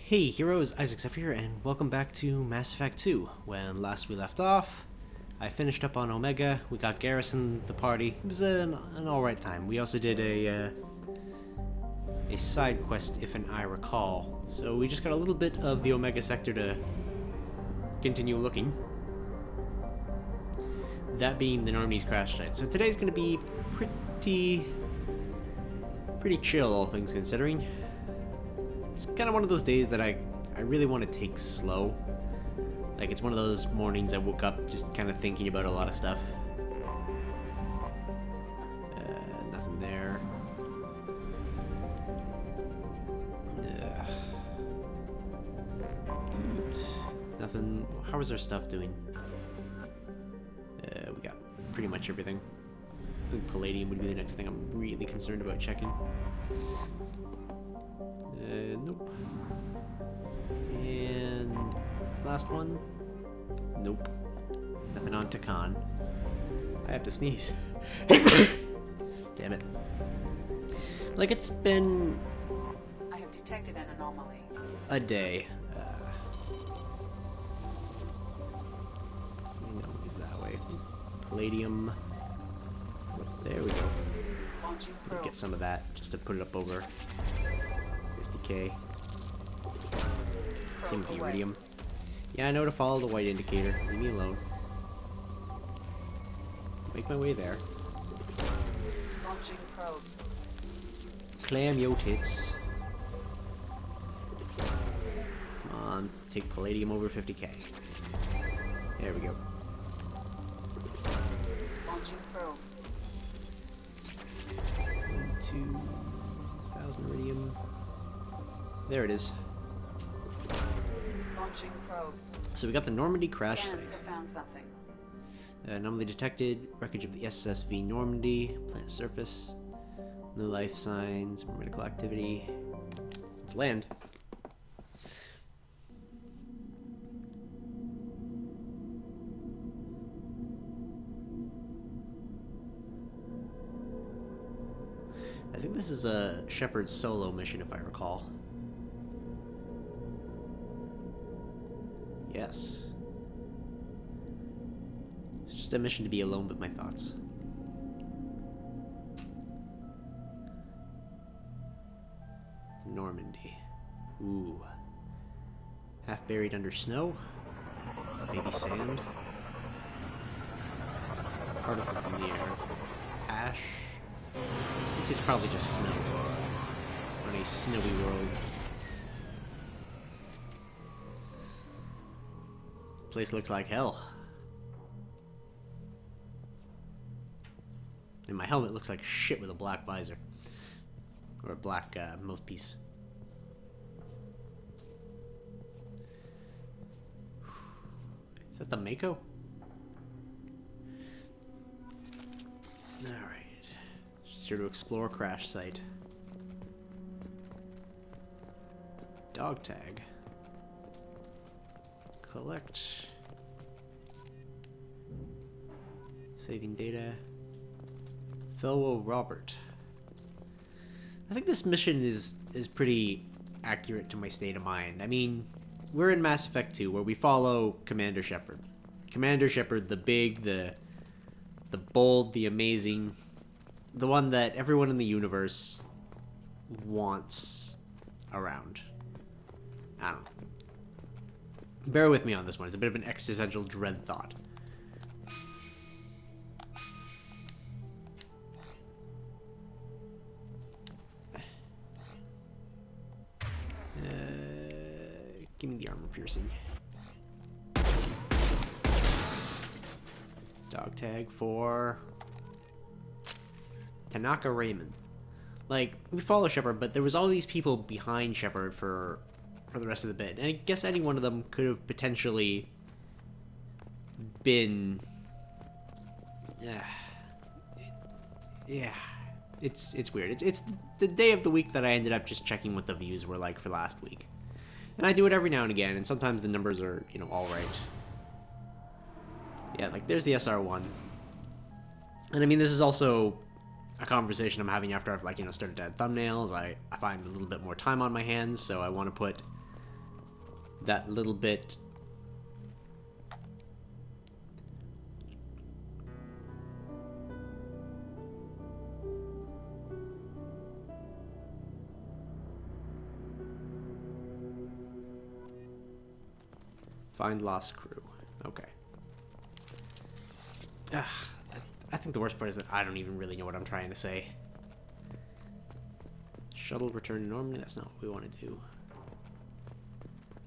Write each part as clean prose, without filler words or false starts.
Hey heroes, Zephyr, and welcome back to Mass Effect 2. When last we left off, I finished up on Omega, we got Garrison the party. It was an alright time. We also did a side quest, if I recall. So we just got a little bit of the Omega sector to continue looking. That being the Normandy's crash site. So today's gonna be pretty chill, all things considering. It's kind of one of those days that I really want to take slow. Like, it's one of those mornings I woke up just kind of thinking about a lot of stuff. Nothing there. Dude, nothing. How is our stuff doing? We got pretty much everything. I think Palladium would be the next thing I'm really concerned about checking. Nope. And last one. Nope. Nothing on Takan. I have to sneeze. Damn it. Like, it's been I have detected an anomaly. a day. Anomalies that way. Palladium. There we go. Launching Let me probe. get some of that just to put it up over 50k. Seems to be away. iridium. Yeah, I know to follow the white indicator. Leave me alone. Make my way there. Launching probe. Clam yo tits. Come on, take Palladium over 50k. There we go. Launching probe. 2,000 iridium. There it is. Launching probe. So we got the Normandy crash Scans site. have found something. Anomaly detected. Wreckage of the SSV Normandy. Planet surface. No life signs. More medical activity. Let's land. I think this is a Shepard solo mission, if I recall. Yes. It's just a mission to be alone with my thoughts. Normandy. Ooh. Half buried under snow? Maybe sand? Particles in the air. Ash? This is probably just snow. On a snowy world. Place looks like hell. And my helmet looks like shit with a black visor. Or a black mouthpiece. Is that the Mako? Alright. Just here to explore crash site. Dog tag. Collect. Saving data. Fellow Robert. I think this mission is pretty accurate to my state of mind. I mean, we're in Mass Effect 2 where we follow Commander Shepard. Commander Shepard, the big, the bold, the amazing, the one that everyone in the universe wants around. I don't know. Bear with me on this one. It's a bit of an existential dread thought. Give me the armor piercing. Dog tag for Tanaka Raymond. Like, we follow Shepard, but there was all these people behind Shepard for the rest of the bit. And I guess any one of them could have potentially been... yeah. It's weird. It's the day of the week that I ended up just checking what the views were like for last week. And I do it every now and again, and sometimes the numbers are, you know, alright. Yeah, like, there's the SR1. And I mean, this is also a conversation I'm having after I've, like, you know, started to add thumbnails. I find a little bit more time on my hands, so I want to put that little bit. Find lost crew. Okay. I think the worst part is that I don't even really know what I'm trying to say. Shuttle return to Normandy? That's not what we want to do.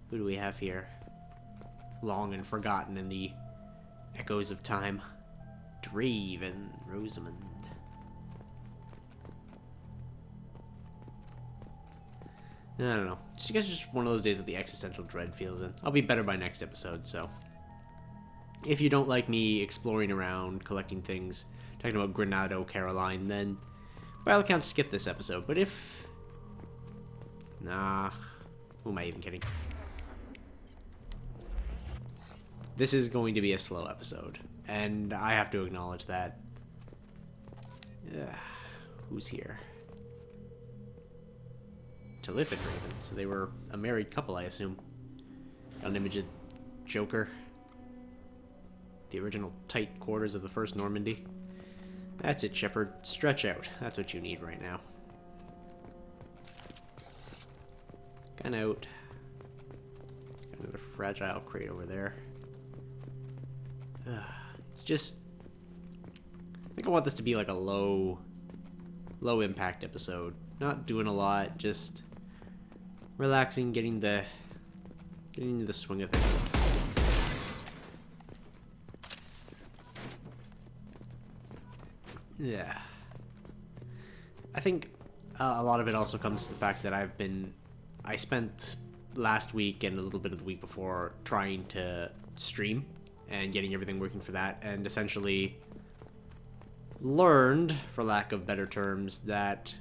Who do we have here? Long and forgotten in the echoes of time. Drave and Rosamond. I don't know. I guess it's just one of those days that the existential dread feels in. I'll be better by next episode, so... If you don't like me exploring around, collecting things, talking about Granado, Caroline, then by all accounts skip this episode. But if... Nah. Who am I even kidding? This is going to be a slow episode, and I have to acknowledge that. Who's here? To live in Raven, so they were a married couple, I assume. Got an image of Joker. The original tight quarters of the first Normandy. That's it, Shepard. Stretch out. That's what you need right now. Gun out. Got another fragile crate over there. It's just... I think I want this to be like a low impact episode. Not doing a lot, just relaxing, getting into the swing of things. Yeah. I think a lot of it also comes to the fact that I spent last week and a little bit of the week before trying to stream and getting everything working for that, and essentially learned, for lack of better terms, that...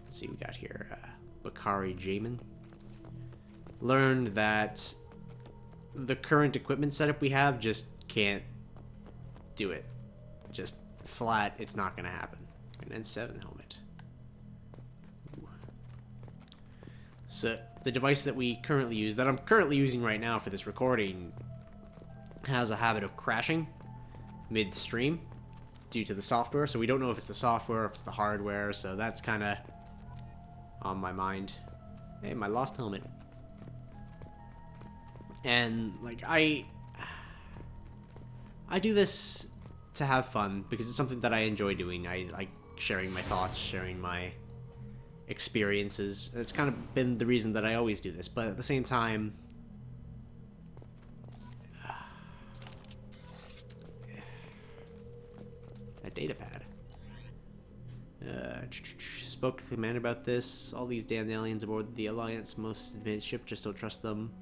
Let's see, we got here Bakari Jamin. Learned that the current equipment setup we have just can't do it. Just flat, it's not going to happen. An N7 helmet. Ooh. So the device that we currently use, that I'm currently using right now for this recording, has a habit of crashing mid-stream due to the software. So we don't know if it's the software or if it's the hardware. So that's kind of on my mind. Hey, my lost helmet. And like I do this to have fun because it's something that I enjoy doing. I like sharing my thoughts, sharing my experiences. It's kind of been the reason that I always do this, but at the same time, a data pad. Spoke to the commander about this. All these damn aliens aboard the Alliance most advanced ship, just don't trust them.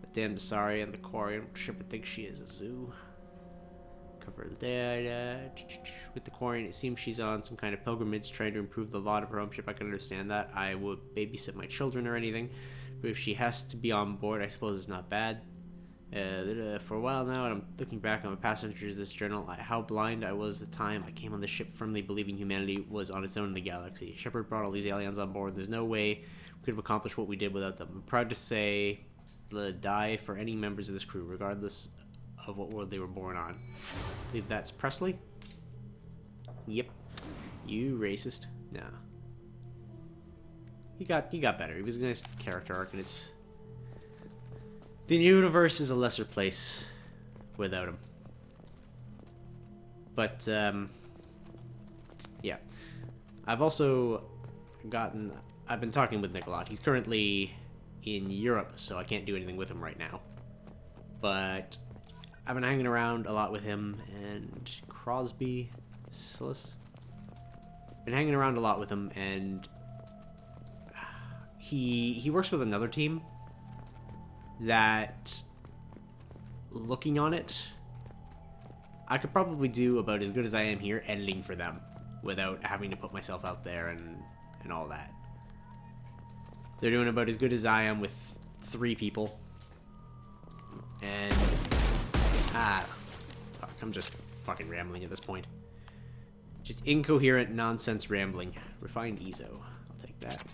The damn Dasari and the Quarian ship would think she is a zoo. Cover the data. With the Quarian, it seems she's on some kind of pilgrimage trying to improve the lot of her home ship. I can understand that. I would babysit my children or anything. But if she has to be on board, I suppose it's not bad. For a while now, and I'm looking back on my past entries of this journal, how blind I was at the time I came on the ship, firmly believing humanity was on its own in the galaxy. Shepard brought all these aliens on board. There's no way we could have accomplished what we did without them. I'm proud to say, die for any members of this crew, regardless of what world they were born on. I believe that's Presley? Yep. You racist. Nah. He got better. He was a nice character arc, and it's... The universe is a lesser place without him. But, yeah. I've also I've been talking with Nick a lot. He's currently in Europe, so I can't do anything with him right now. But I've been hanging around a lot with him and Crosby Silas. Been hanging around a lot with him, and he works with another team that, looking on it, I could probably do about as good as I am here editing for them without having to put myself out there and all that. They're doing about as good as I am with 3 people. And fuck, I'm just fucking rambling at this point. Just incoherent nonsense rambling. Refined EZO. I'll take that.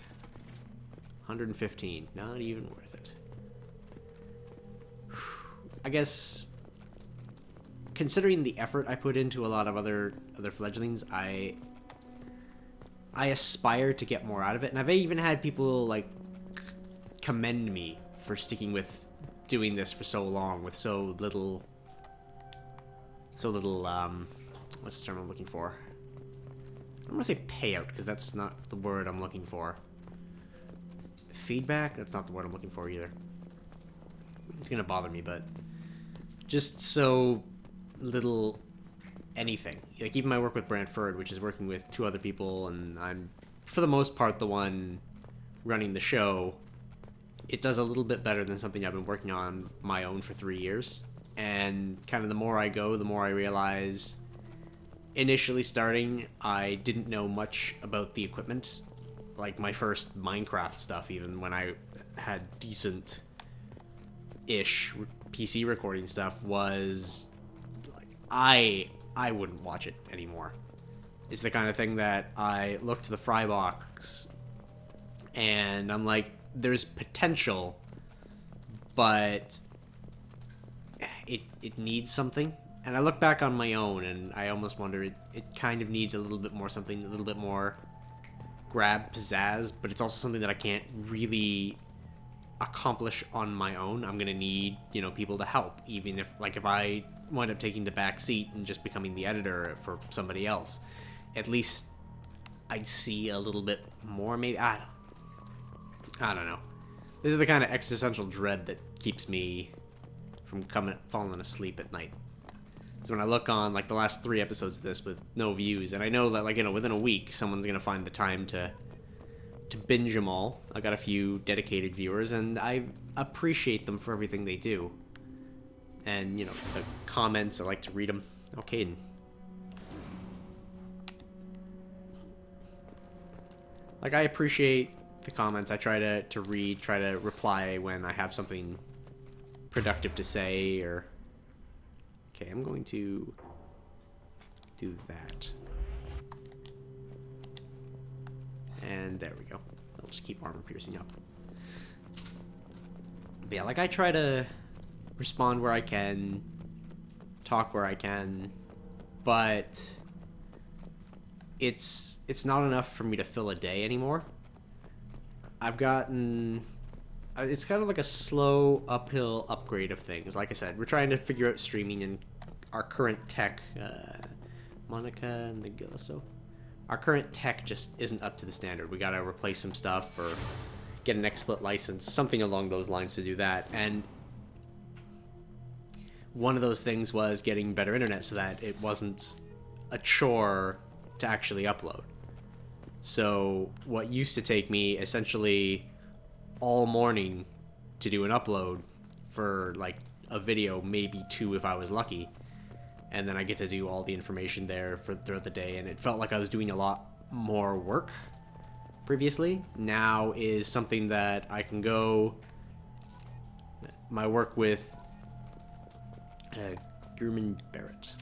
115. Not even worth it. I guess, considering the effort I put into a lot of other fledglings, I aspire to get more out of it, and I've even had people like commend me for sticking with doing this for so long with so little what's the term I'm looking for? I don't want to say payout because that's not the word I'm looking for. Feedback? That's not the word I'm looking for either. It's gonna bother me, but just so little anything. Like even my work with Brantford, which is working with 2 other people, and I'm for the most part the one running the show. It does a little bit better than something I've been working on my own for 3 years. And kind of the more I go, the more I realize, initially starting, I didn't know much about the equipment. Like my first Minecraft stuff, even when I had decent-ish PC recording stuff, was like, I wouldn't watch it anymore. It's the kind of thing that I look to the fry box and I'm like, there's potential, but it needs something. And I look back on my own and I almost wonder, it kind of needs a little bit more something, a little bit more grab pizzazz, but it's also something that I can't really accomplish on my own. I'm gonna need, you know, people to help, even if I wind up taking the back seat and just becoming the editor for somebody else. At least I'd see a little bit more, maybe. I don't know. This is the kind of existential dread that keeps me from falling asleep at night. So when I look on, like, the last 3 episodes of this with no views, and I know that, like, you know, within a week, someone's gonna find the time to binge them all. I got a few dedicated viewers, and I appreciate them for everything they do. And, you know, the comments, I like to read them. Okay, Caden. Like, I appreciate the comments. I try to read, try to reply when I have something productive to say, or... Okay, I'm going to do that. And there we go. I'll just keep armor piercing up. But yeah, like, I try to respond where I can, talk where I can, but it's not enough for me to fill a day anymore. I've gotten... It's kind of like a slow uphill upgrade of things. Like I said, we're trying to figure out streaming in our current tech. Monica and the Gilliso. Our current tech just isn't up to the standard. We gotta replace some stuff or get an XSplit license, something along those lines to do that. And one of those things was getting better internet so that it wasn't a chore to actually upload. So what used to take me essentially all morning to do an upload for like a video, maybe 2 if I was lucky, and then I get to do all the information there throughout the day, and it felt like I was doing a lot more work previously. Now is something that I can go... My work with Gurman Barrett.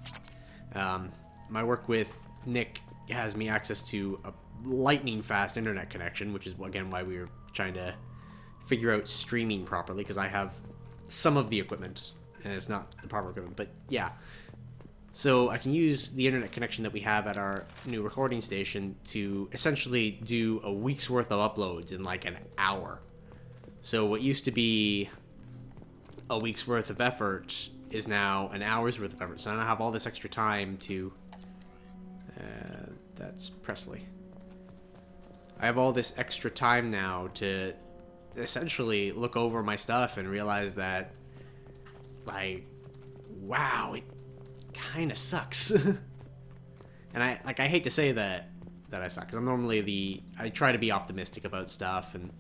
My work with Nick has me access to a lightning fast internet connection, which is again why we were trying to figure out streaming properly, because I have some of the equipment and it's not the proper equipment, but yeah. So I can use the internet connection that we have at our new recording station to essentially do a week's worth of uploads in like an hour. So what used to be a week's worth of effort is now an hour's worth of effort. So I have all this extra time to... that's Presley. I have all this extra time now to essentially look over my stuff and realize that, like, wow, it kind of sucks. And I hate to say that I suck, because I'm normally I try to be optimistic about stuff and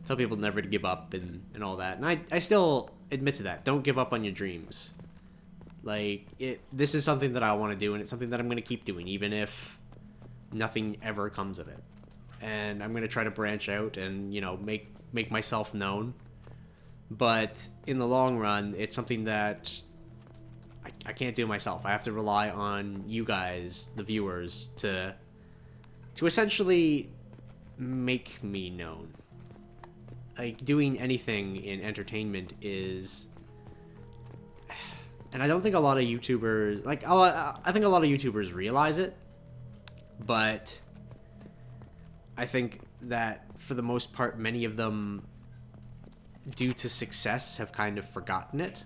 tell people never to give up and all that. And I still admit to that. Don't give up on your dreams. Like, this is something that I want to do, and it's something that I'm going to keep doing, even if nothing ever comes of it. And I'm going to try to branch out and, you know, make myself known. But in the long run, it's something that I can't do myself. I have to rely on you guys, the viewers, to essentially make me known. Like, doing anything in entertainment is... And I don't think a lot of YouTubers, like, I think a lot of YouTubers realize it, but I think that for the most part, many of them, due to success, have kind of forgotten it.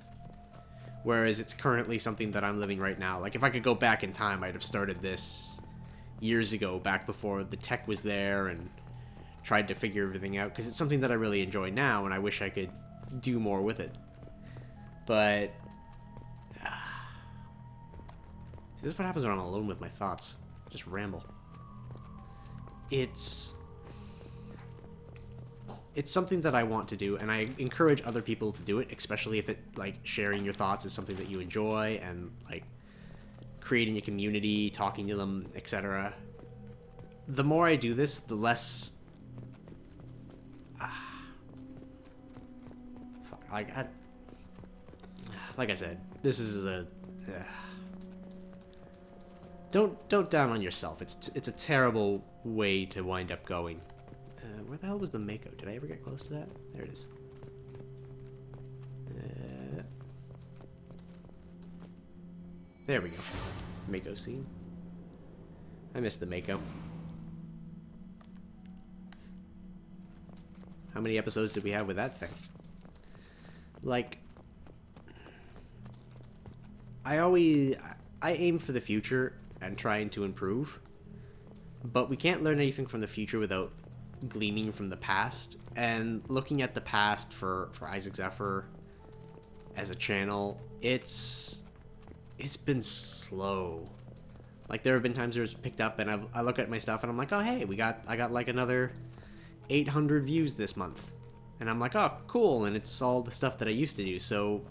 Whereas it's currently something that I'm living right now. Like, if I could go back in time, I'd have started this years ago, back before the tech was there, and tried to figure everything out, because it's something that I really enjoy now, and I wish I could do more with it. But see, this is what happens when I'm alone with my thoughts. Just ramble. It's something that I want to do, and I encourage other people to do it, especially if it, like, sharing your thoughts is something that you enjoy, and, like, creating a community, talking to them, etc. The more I do this, the less... like I said, this is a... Don't down on yourself. It's a terrible way to wind up going. Where the hell was the Mako? Did I ever get close to that? There it is. There we go. Mako scene. I missed the Mako. How many episodes did we have with that thing? Like, I aim for the future and trying to improve, but we can't learn anything from the future without gleaning from the past. And looking at the past for Isaac Zephyr as a channel, it's been slow. Like, there have been times where it's picked up and I look at my stuff and I'm like, oh hey, I got like another 800 views this month, and I'm like, oh cool, and it's all the stuff that I used to do. So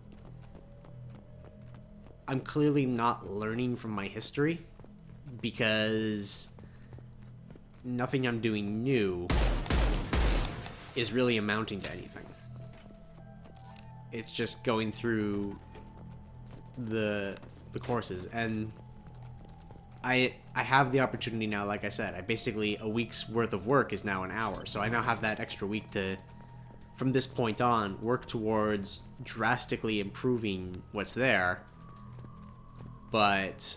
I'm clearly not learning from my history, because nothing I'm doing new is really amounting to anything. It's just going through the courses, and I have the opportunity now. Like I said, I basically, a week's worth of work is now an hour, so I now have that extra week to, from this point on, work towards drastically improving what's there. But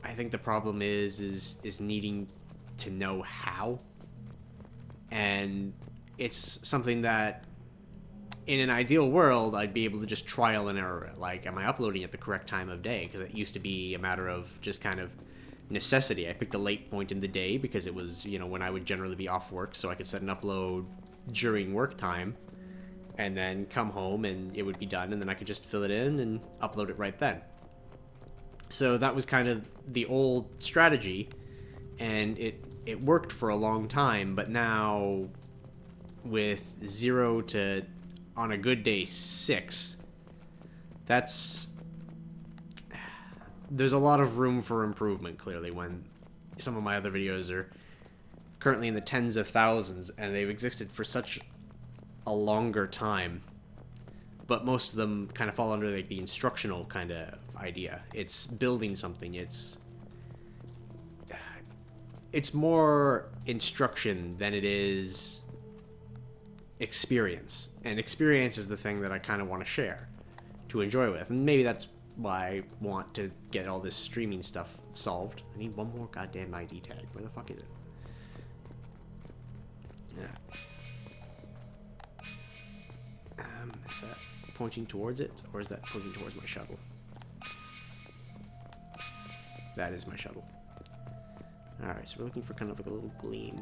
I think the problem is needing to know how. And it's something that, in an ideal world, I'd be able to just trial and error it. Like, am I uploading at the correct time of day? Because it used to be a matter of just kind of necessity. I picked a late point in the day because it was, you know, when I would generally be off work, so I could set an upload during work time, and then come home and it would be done, and then I could just fill it in and upload it right then. So that was kind of the old strategy, and it worked for a long time. But now, with 0 to, on a good day, 6, there's a lot of room for improvement, clearly, when some of my other videos are currently in the tens of thousands, and they've existed for such a longer time. But most of them kind of fall under, like, the instructional kind of idea. It's building something. It's more instruction than it is experience. And experience is the thing that I kind of want to share, to enjoy with. And maybe that's why I want to get all this streaming stuff solved. I need one more goddamn ID tag. Where the fuck is it? Yeah. Is that pointing towards it, or is that pointing towards my shuttle? That is my shuttle. Alright, so we're looking for kind of like a little gleam.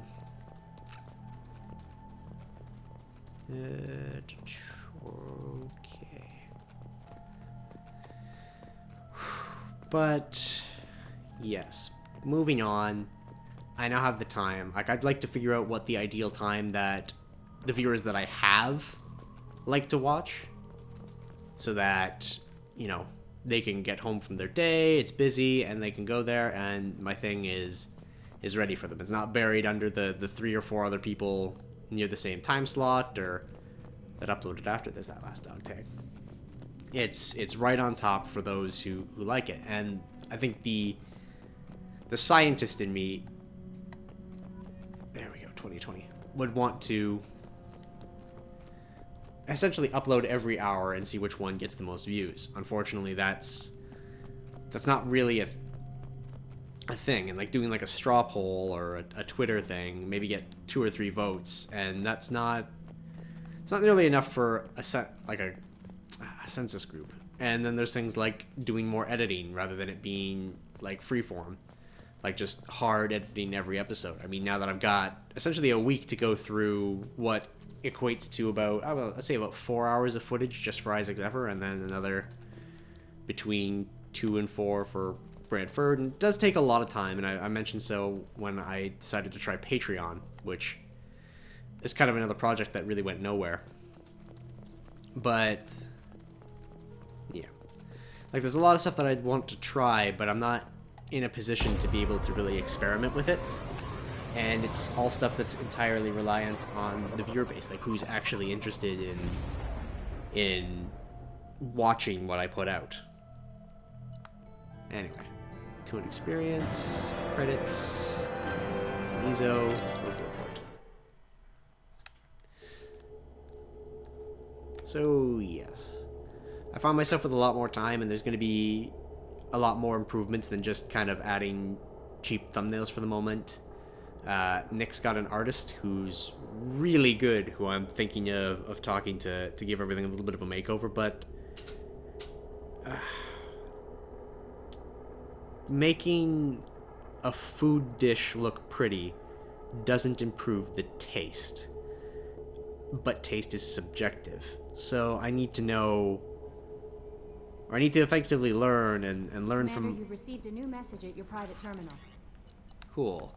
Okay. But, yes. Moving on. I now have the time. Like, I'd like to figure out what the ideal time that the viewers that I have like to watch, so that, you know, they can get home from their day, it's busy, and they can go there, and my thing is ready for them. It's not buried under the 3 or 4 other people near the same time slot, or that uploaded after there's that last dog tag. It's right on top for those who like it. And I think the scientist in me, there we go, 2020, would want to essentially upload every hour and see which one gets the most views. Unfortunately, that's not really a thing. And like doing like a straw poll or a Twitter thing, maybe get 2 or 3 votes, and it's not nearly enough for a census group. And then there's things like doing more editing rather than it being like freeform, like just hard editing every episode. I mean, now that I've got essentially a week to go through what equates to about, let's say about 4 hours of footage just for Isaac Zephyr, and then another between 2 and 4 for Brantford. And it does take a lot of time, and I mentioned so when I decided to try Patreon, which is kind of another project that really went nowhere. But yeah, like there's a lot of stuff that I'd want to try, but I'm not in a position to be able to really experiment with it. And it's all stuff that's entirely reliant on the viewer base, like who's actually interested in watching what I put out. Anyway, 200 experience, credits, some EZO, where's the report? So yes, I found myself with a lot more time, and there's going to be a lot more improvements than just kind of adding cheap thumbnails for the moment. Nick's got an artist who's really good, who I'm thinking of talking to give everything a little bit of a makeover, but making a food dish look pretty doesn't improve the taste. But taste is subjective. So I need to know, or I need to effectively learn and learn Commander, from... you've received a new message at your private terminal. Cool.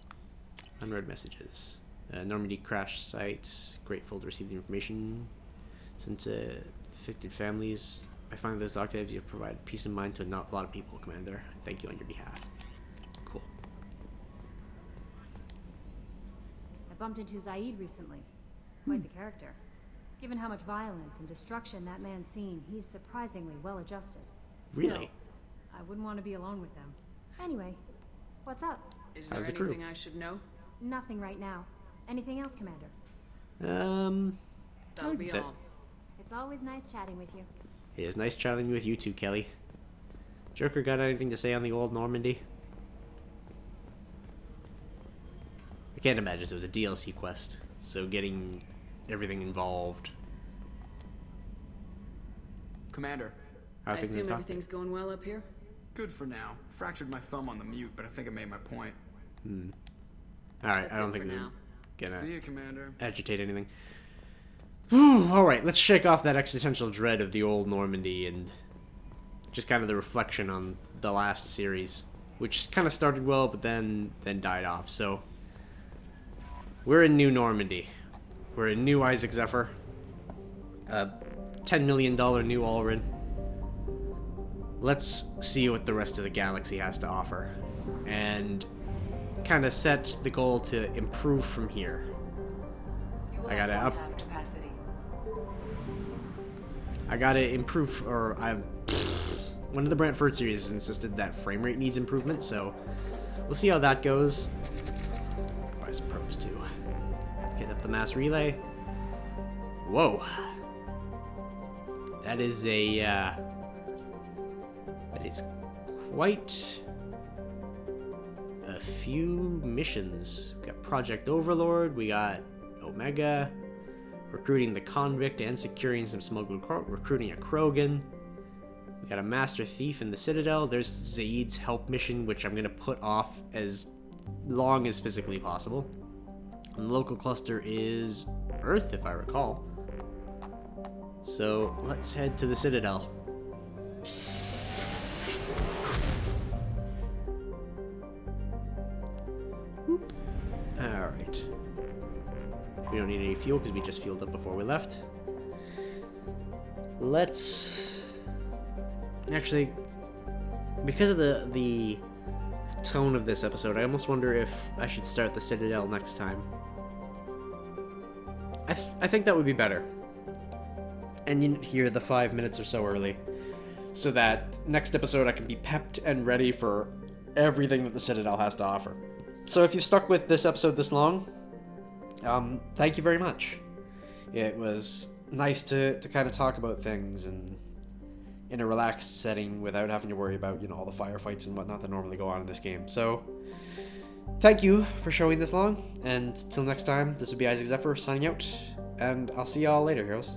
Unread messages. Normandy crash site. Grateful to receive the information. Since affected families, I find those doctors you have provided peace of mind to not a lot of people, Commander. Thank you on your behalf. Cool. I bumped into Zaid recently. Quite the character. Given how much violence and destruction that man's seen, he's surprisingly well adjusted. Really? Still, I wouldn't want to be alone with them. Anyway, what's up? Is How's there the crew? anything I should know? Nothing right now. Anything else, Commander? That'll be That's it. all. It's always nice chatting with you. It is nice chatting with you too, Kelly. Joker got anything to say on the old Normandy? I can't imagine it was a DLC quest, so getting everything involved. Commander, How are I things in assume the everything's going well up here? good for now. Fractured my thumb on the mute, but I think I made my point. Alright, That's I don't it think for this is now. gonna See you, Commander. agitate anything. Alright, let's shake off that existential dread of the old Normandy and just kind of the reflection on the last series, which kind of started well, but then died off. So, we're in New Normandy. We're in New Isaac Zephyr. $10 million new Allrin. Let's see what the rest of the galaxy has to offer. And kind of set the goal to improve from here. You will I gotta have up- one-half capacity. I gotta improve, or one of the Brantford series has insisted that frame rate needs improvement, so we'll see how that goes. Buy some probes too. Hit up the mass relay. Whoa. That is that is quite a few missions. We got Project Overlord, we got Omega, recruiting the convict and securing some smuggled recruiting a Krogan. We got a master thief in the Citadel. There's Zaid's help mission, which I'm going to put off as long as physically possible. And the local cluster is Earth, if I recall. So let's head to the Citadel. Alright. We don't need any fuel because we just fueled up before we left. Let's... Actually, because of the tone of this episode, I almost wonder if I should start the Citadel next time. I think that would be better. And you hear the 5 minutes or so early, so that next episode I can be pepped and ready for everything that the Citadel has to offer. So if you've stuck with this episode this long, thank you very much. It was nice to kind of talk about things and in a relaxed setting without having to worry about, you know, all the firefights and whatnot that normally go on in this game. So, thank you for showing this long, and till next time, this will be Isaac Zephyr signing out, and I'll see y'all later, heroes.